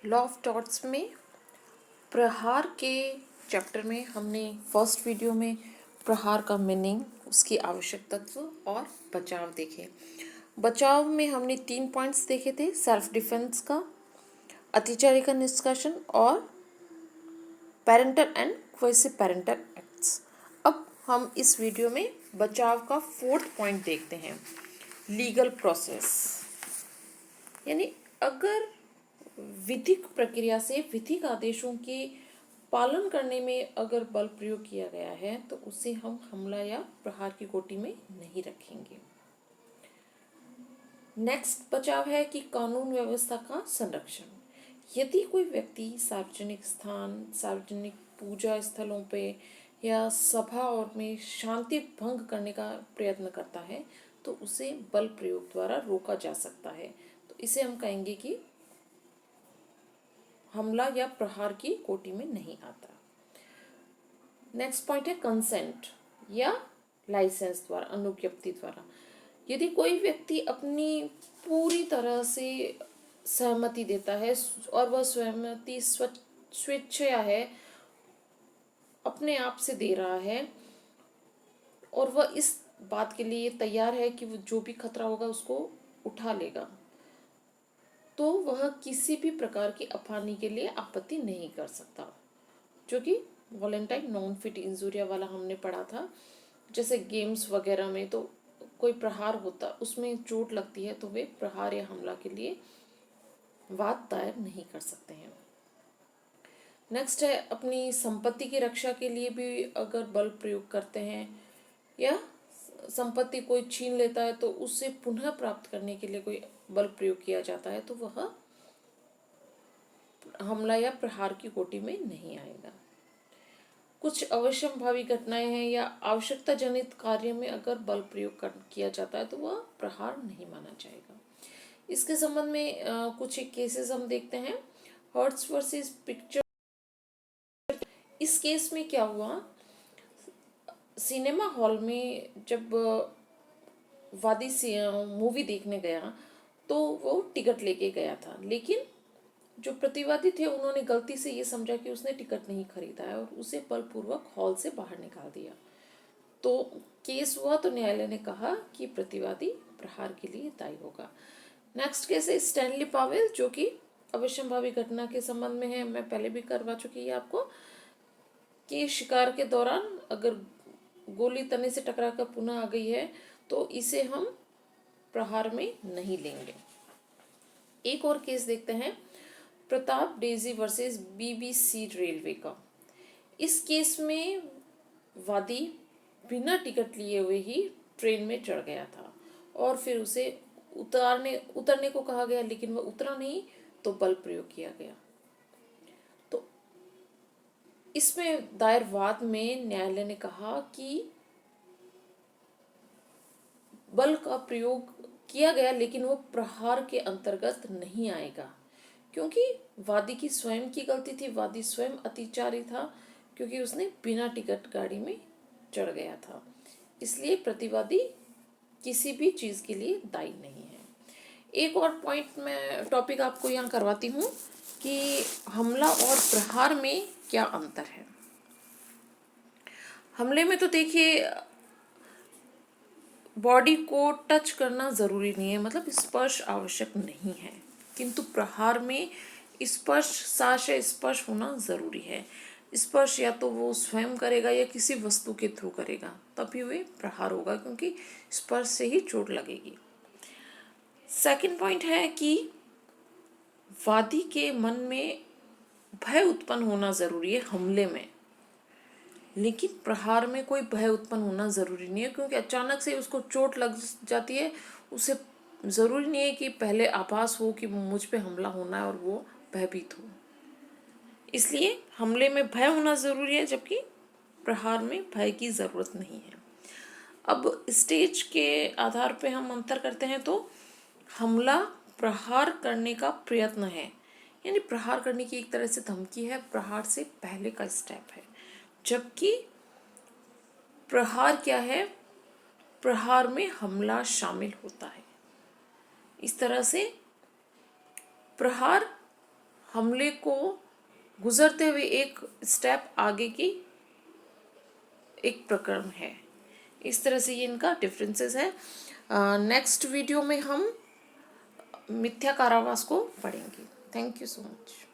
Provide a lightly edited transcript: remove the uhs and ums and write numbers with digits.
Law of torts में प्रहार के चैप्टर में हमने फर्स्ट वीडियो में प्रहार का मीनिंग, उसकी आवश्यक तत्व और बचाव देखे। बचाव में हमने 3 पॉइंट्स देखे थे, सेल्फ डिफेंस का, अतिचारी का निष्कासन और parental and quasi parental acts. अब हम इस वीडियो में बचाव का 4th पॉइंट देखते हैं, लीगल प्रोसेस। यानी अगर विधिक प्रक्रिया से विधिक आदेशों के पालन करने में अगर बल प्रयोग किया गया है तो उसे हम हमला या प्रहार की कोटि में नहीं रखेंगे। नेक्स्ट बचाव है कि कानून व्यवस्था का संरक्षण। यदि कोई व्यक्ति सार्वजनिक स्थान, सार्वजनिक पूजा स्थलों पे या सभा और में शांति भंग करने का प्रयत्न करता है तो उसे बल प्रयोग द्वारा रोका जा सकता है। तो इसे हम कहेंगे कि हमला या प्रहार की कोटि में नहीं आता। नेक्स्ट पॉइंट है कंसेंट या लाइसेंस द्वारा, अनुज्ञप्ति द्वारा। यदि कोई व्यक्ति अपनी पूरी तरह से सहमति देता है और वह सहमति स्वेच्छा है, अपने आप से दे रहा है और वह इस बात के लिए तैयार है कि वो जो भी खतरा होगा उसको उठा लेगा, तो वह किसी भी प्रकार की अपहानि के लिए आपत्ति नहीं कर सकता, जो कि वॉलेंटाइन नॉन फिट इंजुरिया वाला हमने पढ़ा था। जैसे गेम्स वगैरह में तो कोई प्रहार होता, उसमें चोट लगती है तो वे प्रहार या हमला के लिए वाद दायर नहीं कर सकते हैं। नेक्स्ट है अपनी संपत्ति की रक्षा के लिए भी अगर बल प्रयोग करते हैं या संपत्ति कोई छीन लेता है तो उससे पुनः प्राप्त करने के लिए कोई बल प्रयोग किया जाता है तो वह हमला या प्रहार की कोटि में नहीं आएगा। कुछ अवश्यंभावी घटनाएं हैं या आवश्यकता जनित कार्य में अगर बल प्रयोग किया जाता है तो वह प्रहार नहीं माना जाएगा। इसके संबंध में कुछ एक केसेस हम देखते हैं। Hurts versus picture. इस केस में क्या हुआ, सिनेमा हॉल में जब वादी मूवी देखने गया तो वो टिकट लेके गया था, लेकिन जो प्रतिवादी थे उन्होंने गलती से ये समझा कि उसने टिकट नहीं खरीदा है और उसे बलपूर्वक हॉल से बाहर निकाल दिया। तो केस हुआ तो न्यायालय ने कहा कि प्रतिवादी प्रहार के लिए दायी होगा। नेक्स्ट केस है स्टैनली पावेल, जो कि अवश्यंभावी घटना के संबंध में है। मैं पहले भी करवा चुकी है आपको कि शिकार के दौरान अगर गोली तने से टकरा कर पुनः आ गई है तो इसे हम प्रहार में नहीं लेंगे। एक और केस देखते हैं, Pratap Daisy versus BBC railway का। इस केस में वादी बिना टिकट लिए हुए ही ट्रेन में चढ़ गया था और फिर उसे उतरने को कहा गया, लेकिन वह उतरा नहीं तो बल प्रयोग किया गया। तो इसमें दायर वाद में न्यायालय ने कहा कि बल का प्रयोग किया गया लेकिन वो प्रहार के अंतर्गत नहीं आएगा, क्योंकि वादी की स्वयं की गलती थी। वादी स्वयं अतिचारी था क्योंकि उसने बिना टिकट गाड़ी में चढ़ गया था, इसलिए प्रतिवादी किसी भी चीज के लिए दायी नहीं है। एक और पॉइंट मैं टॉपिक आपको यहाँ करवाती हूँ कि हमला और प्रहार में क्या अंतर है। हमले में तो देखिए बॉडी को टच करना ज़रूरी नहीं है, मतलब स्पर्श आवश्यक नहीं है, किंतु प्रहार में स्पर्श, साशय स्पर्श होना ज़रूरी है। स्पर्श या तो वो स्वयं करेगा या किसी वस्तु के थ्रू करेगा, तभी वे प्रहार होगा, क्योंकि स्पर्श से ही चोट लगेगी। सेकंड पॉइंट है कि वादी के मन में भय उत्पन्न होना ज़रूरी है हमले में, लेकिन प्रहार में कोई भय उत्पन्न होना ज़रूरी नहीं है, क्योंकि अचानक से उसको चोट लग जाती है। उसे ज़रूरी नहीं है कि पहले आभास हो कि मुझ पे हमला होना है और वो भयभीत हो। इसलिए हमले में भय होना ज़रूरी है, जबकि प्रहार में भय की ज़रूरत नहीं है। अब स्टेज के आधार पे हम अंतर करते हैं तो हमला प्रहार करने का प्रयत्न है, यानी प्रहार करने की एक तरह से धमकी है, प्रहार से पहले का स्टेप है। जबकि प्रहार क्या है, प्रहार में हमला शामिल होता है। इस तरह से प्रहार हमले को गुजरते हुए एक स्टेप आगे की एक प्रकरण है। इस तरह से ये इनका डिफरेंसेस है। नेक्स्ट वीडियो में हम मिथ्या कारावास को पढ़ेंगे। Thank you so much.